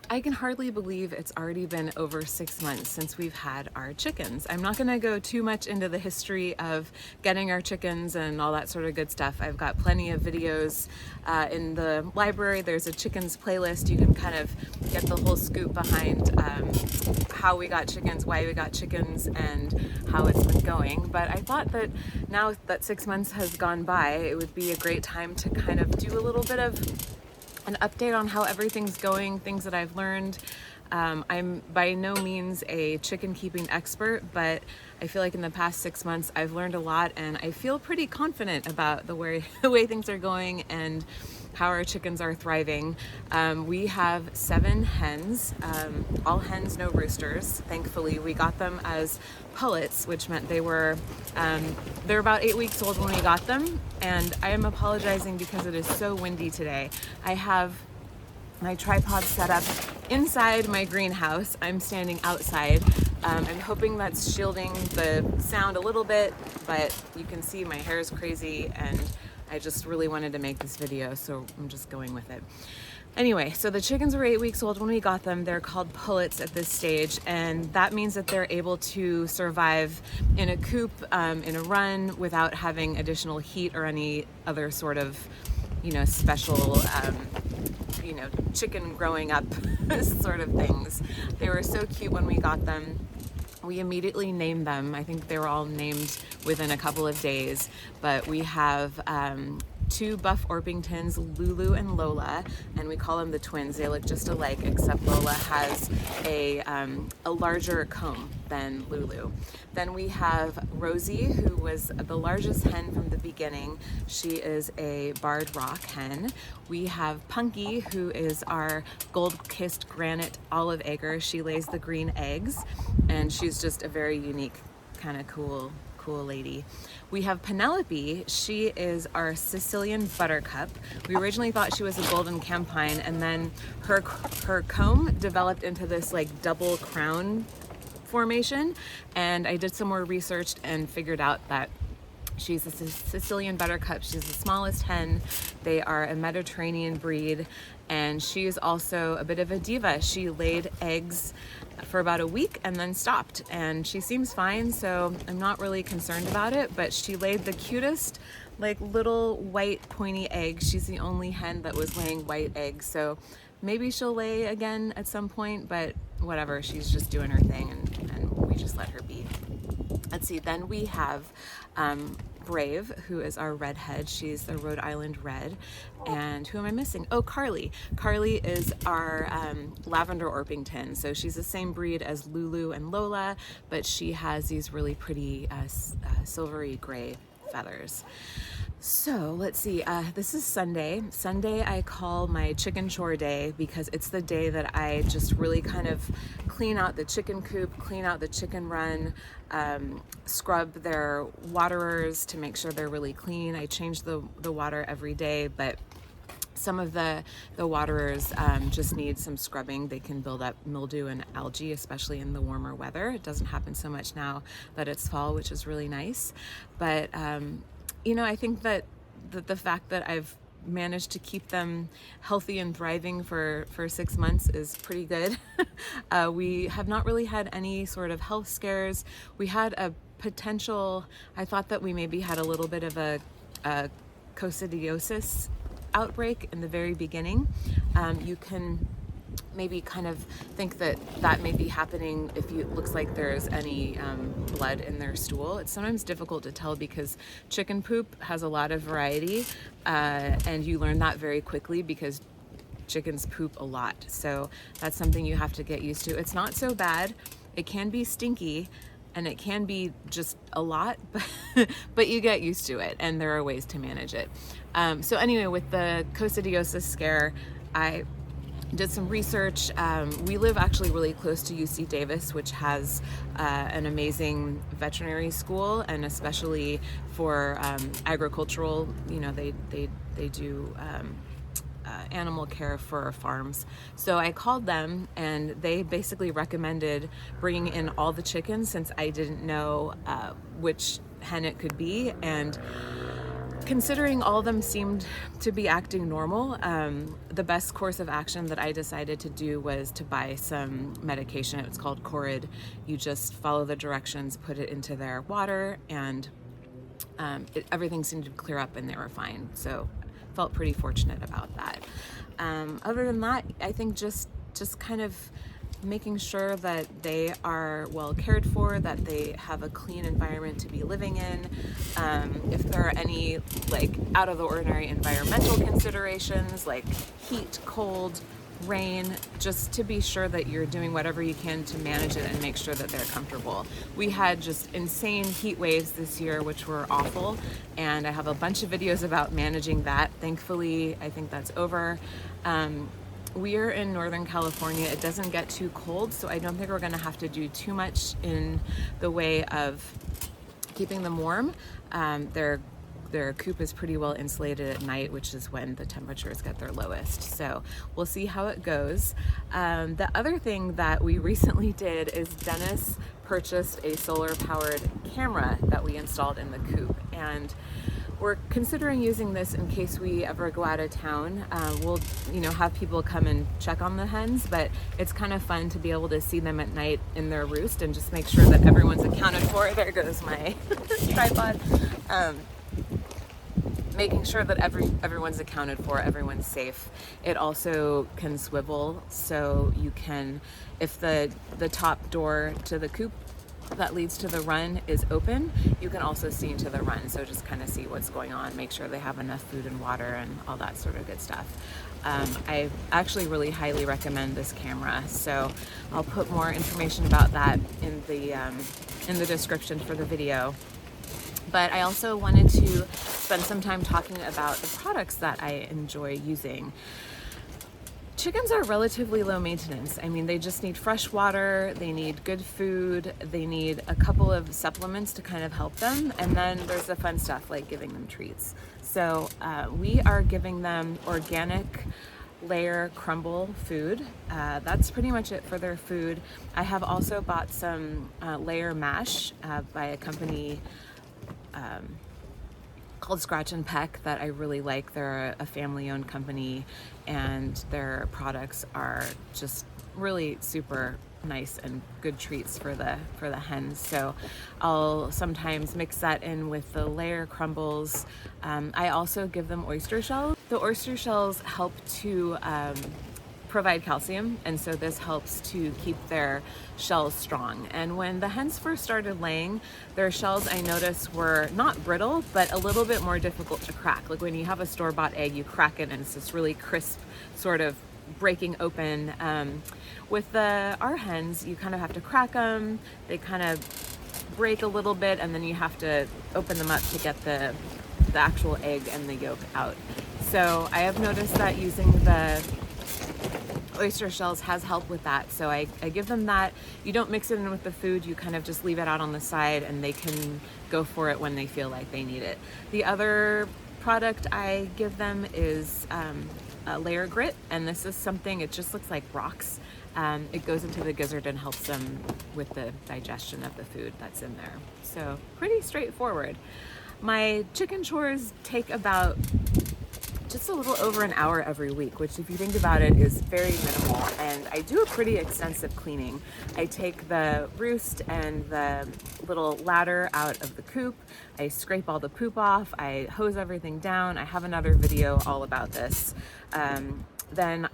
I can hardly believe it's already been over 6 months since we've had our chickens. I'm not going to go too much into the history of getting our chickens and all that sort of good stuff. I've got plenty of videos in the library. There's a chickens playlist. You can kind of get the whole scoop behind how we got chickens, why we got chickens, and how it's been going. But I thought that now that 6 months has gone by, it would be a great time to kind of do a little bit of an update on how everything's going, things that I've learned. I'm by no means a chicken keeping expert, but I feel like in the past 6 months I've learned a lot, and I feel pretty confident about the way things are going and how our chickens are thriving. We have 7 hens, all hens, no roosters. Thankfully, we got them as pullets, which meant they're about 8 weeks old when we got them. And I am apologizing because it is so windy today. I have my tripod set up inside my greenhouse. I'm standing outside. I'm hoping that's shielding the sound a little bit, but you can see my hair is crazy and I just really wanted to make this video, so I'm just going with it. Anyway, so the chickens were 8 weeks old when we got them. They're called pullets at this stage, and that means that they're able to survive in a coop, in a run, without having additional heat or any other sort of, special, chicken growing up sort of things. They were so cute when we got them. We immediately named them. I think they were all named within a couple of days, but we have 2 buff Orpingtons, Lulu and Lola, and we call them the twins. They look just alike, except Lola has a larger comb than Lulu. Then we have Rosie, who was the largest hen from the beginning. She is a barred rock hen. We have Punky, who is our gold-kissed granite olive egger. She lays the green eggs, and she's just a very unique, kind of cool lady. We have Penelope. She is our Sicilian buttercup. We originally thought she was a golden campine, and then her comb developed into this like double crown formation, and I did some more research and figured out that she's a Sicilian buttercup. She's the smallest hen. They are a Mediterranean breed, and she is also a bit of a diva. She laid eggs for about a week and then stopped, and she seems fine, so I'm not really concerned about it, but she laid the cutest like little white pointy eggs. She's the only hen that was laying white eggs, so maybe she'll lay again at some point, but whatever, she's just doing her thing, and we just let her be. Let's see, then we have Brave, who is our redhead. She's the Rhode Island Red. And who am I missing? Oh, Carly. Carly is our lavender Orpington. So she's the same breed as Lulu and Lola, but she has these really pretty silvery gray feathers. So let's see, this is Sunday. Sunday I call my chicken chore day because it's the day that I just really kind of clean out the chicken coop, clean out the chicken run, scrub their waterers to make sure they're really clean. I change the water every day, but some of the waterers just need some scrubbing. They can build up mildew and algae, especially in the warmer weather. It doesn't happen so much now that it's fall, which is really nice. But I think that the fact that I've managed to keep them healthy and thriving for 6 months is pretty good. We have not really had any sort of health scares. We had a potential, I thought that we maybe had a little bit of a coccidiosis outbreak in the very beginning. You can maybe kind of think that may be happening if it looks like there's any blood in their stool. It's sometimes difficult to tell because chicken poop has a lot of variety, and you learn that very quickly because chickens poop a lot. So that's something you have to get used to. It's not so bad. It can be stinky and it can be just a lot, but you get used to it, and there are ways to manage it. So anyway, with the coccidiosis scare, I did some research. We live actually really close to UC Davis, which has an amazing veterinary school, and especially for agricultural, they do animal care for farms. So I called them, and they basically recommended bringing in all the chickens since I didn't know which hen it could be. And considering all of them seemed to be acting normal, the best course of action that I decided to do was to buy some medication. It's called Corid. You just follow the directions, put it into their water, and everything seemed to clear up and they were fine. So felt pretty fortunate about that. Other than that, I think just kind of making sure that they are well cared for, that they have a clean environment to be living in. If there are any like out of the ordinary environmental considerations like heat, cold, rain, just to be sure that you're doing whatever you can to manage it and make sure that they're comfortable. We had just insane heat waves this year, which were awful, and I have a bunch of videos about managing that. Thankfully, I think that's over. We're in Northern California. It doesn't get too cold, so I don't think we're gonna have to do too much in the way of keeping them warm. Their coop is pretty well insulated at night, which is when the temperatures get their lowest. So we'll see how it goes. The other thing that we recently did is Dennis purchased a solar powered camera that we installed in the coop. And we're considering using this in case we ever go out of town. We'll, have people come and check on the hens, but it's kind of fun to be able to see them at night in their roost and just make sure that everyone's accounted for. There goes my tripod. Making sure that everyone's accounted for, everyone's safe. It also can swivel, so you can, if the top door to the coop that leads to the run is open, you can also see into the run. So just kind of see what's going on, make sure they have enough food and water and all that sort of good stuff. I actually really highly recommend this camera. So I'll put more information about that in the description for the video. But I also wanted to spend some time talking about the products that I enjoy using. Chickens are relatively low maintenance. I mean, they just need fresh water, they need good food, they need a couple of supplements to kind of help them, and then there's the fun stuff like giving them treats. So we are giving them organic layer crumble food. That's pretty much it for their food. I have also bought some layer mash by a company called Scratch and Peck that I really like. They're a family-owned company, and their products are just really super nice and good treats for the hens. So I'll sometimes mix that in with the layer crumbles. I also give them oyster shells. The oyster shells help to provide calcium, and so this helps to keep their shells strong. And when the hens first started laying, their shells, I noticed, were not brittle, but a little bit more difficult to crack. Like when you have a store-bought egg, you crack it and it's this really crisp sort of breaking open. With our hens, you kind of have to crack them. They kind of break a little bit, and then you have to open them up to get the actual egg and the yolk out. So I have noticed that using the oyster shells has helped with that. So I give them that. You don't mix it in with the food, you kind of just leave it out on the side and they can go for it when they feel like they need it. The other product I give them is a layer grit, and this is something, it just looks like rocks. It goes into the gizzard and helps them with the digestion of the food that's in there. So pretty straightforward. My chicken chores take about just a little over an hour every week, which if you think about it is very minimal, and I do a pretty extensive cleaning. I take the roost and the little ladder out of the coop, I scrape all the poop off, I hose everything down. I have another video all about this. Then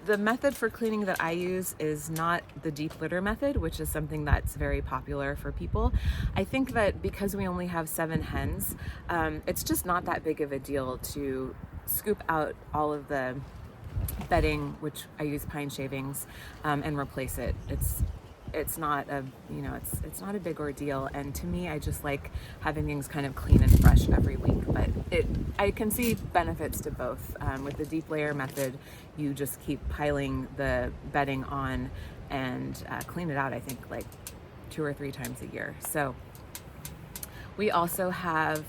the method for cleaning that I use is not the deep litter method, which is something that's very popular for people. I think that because we only have 7 hens, it's just not that big of a deal to scoop out all of the bedding, which I use pine shavings, and replace it. It's not a it's not a big ordeal, and to me I just like having things kind of clean and fresh every week. But I can see benefits to both. With the deep layer method, you just keep piling the bedding on and clean it out, I think like 2 or 3 times a year. So we also have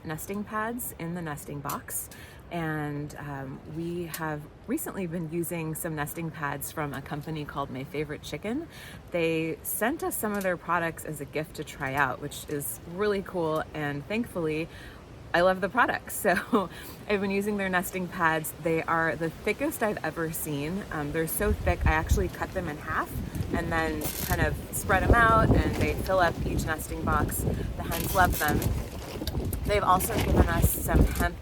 nesting pads in the nesting box, And we have recently been using some nesting pads from a company called My Favorite Chicken. They sent us some of their products as a gift to try out, which is really cool, and thankfully I love the products. So I've been using their nesting pads. They are the thickest I've ever seen. They're so thick, I actually cut them in half and then kind of spread them out, and they fill up each nesting box. The hens love them. They've also given us some hemp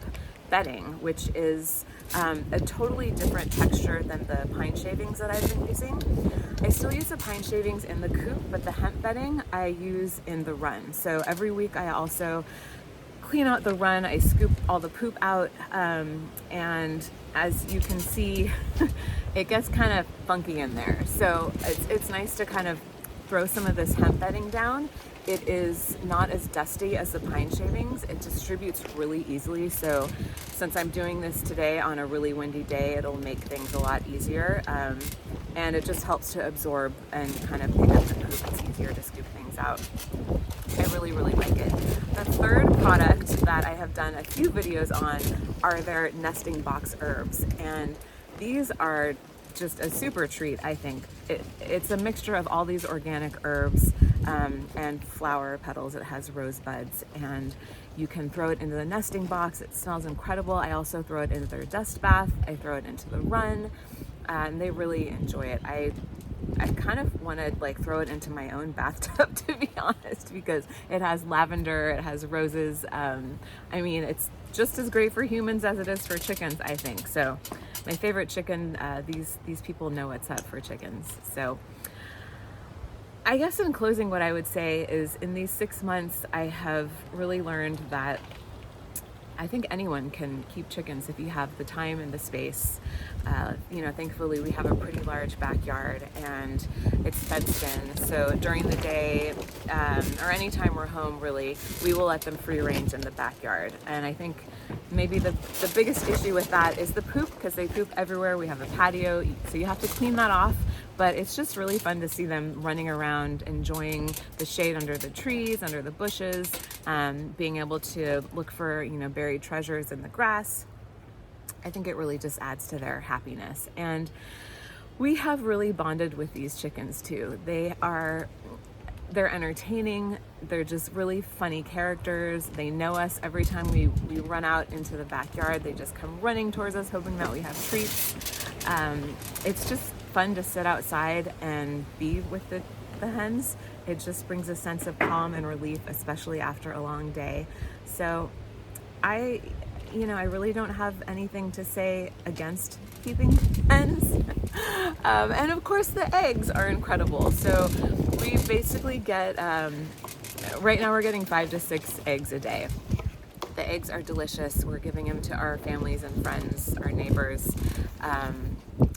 bedding, which is a totally different texture than the pine shavings that I've been using. I still use the pine shavings in the coop, but the hemp bedding I use in the run. So every week I also clean out the run, I scoop all the poop out, and as you can see, it gets kind of funky in there. So it's nice to kind of throw some of this hemp bedding down. It is not as dusty as the pine shavings. It distributes really easily. So since I'm doing this today on a really windy day, it'll make things a lot easier. And it just helps to absorb and kind of pick up the poop. It's easier to scoop things out. I really, really like it. The third product that I have done a few videos on are their nesting box herbs. And these are just a super treat, I think. It's a mixture of all these organic herbs and flower petals. It has rosebuds, and you can throw it into the nesting box. It smells incredible. I also throw it into their dust bath. I throw it into the run, and they really enjoy it. I kind of want to like throw it into my own bathtub, to be honest, because it has lavender, it has roses. I mean, it's just as great for humans as it is for chickens, I think. So My Favorite Chicken, these people know what's up for chickens. So I guess in closing, what I would say is in these 6 months, I have really learned that I think anyone can keep chickens if you have the time and the space. Thankfully we have a pretty large backyard and it's fenced in. So during the day, or anytime we're home really, we will let them free range in the backyard. And I think maybe the biggest issue with that is the poop, because they poop everywhere. We have a patio, so you have to clean that off. But it's just really fun to see them running around, enjoying the shade under the trees, under the bushes, being able to look for, buried treasures in the grass. I think it really just adds to their happiness. And we have really bonded with these chickens too. They're entertaining. They're just really funny characters. They know us. Every time we run out into the backyard, they just come running towards us, hoping that we have treats. It's just fun to sit outside and be with the hens. It just brings a sense of calm and relief, especially after a long day. So I really don't have anything to say against keeping hens. And of course the eggs are incredible. So we basically get, right now we're getting 5 to 6 eggs a day. The eggs are delicious. We're giving them to our families and friends, our neighbors.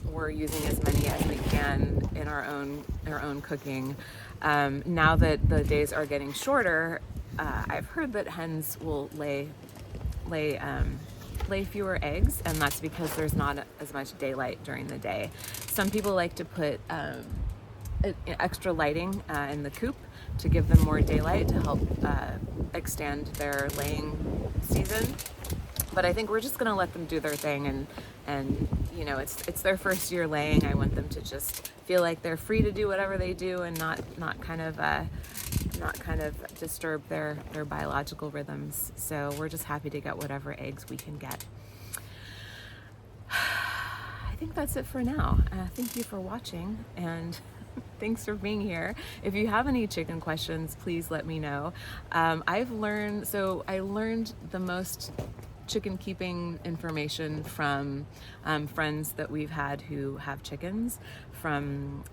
We're using as many as we can in our own cooking. Now that the days are getting shorter, I've heard that hens will lay fewer eggs, and that's because there's not as much daylight during the day. Some people like to put extra lighting in the coop to give them more daylight to help extend their laying season. But I think we're just gonna let them do their thing, and it's their first year laying. I want them to just feel like they're free to do whatever they do and not kind of disturb their biological rhythms. So we're just happy to get whatever eggs we can get. I think that's it for now. Thank you for watching, and thanks for being here. If you have any chicken questions, please let me know. I learned the most chicken keeping information from friends that we've had who have chickens, from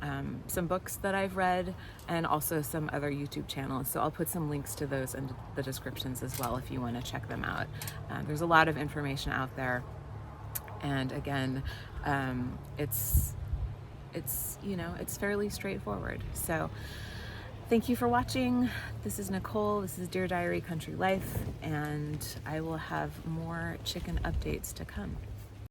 some books that I've read, and also some other YouTube channels. So I'll put some links to those in the descriptions as well if you want to check them out. There's a lot of information out there, and again, it's fairly straightforward. So thank you for watching. This is Nicole. This is Deer Diary Country Life, and I will have more chicken updates to come.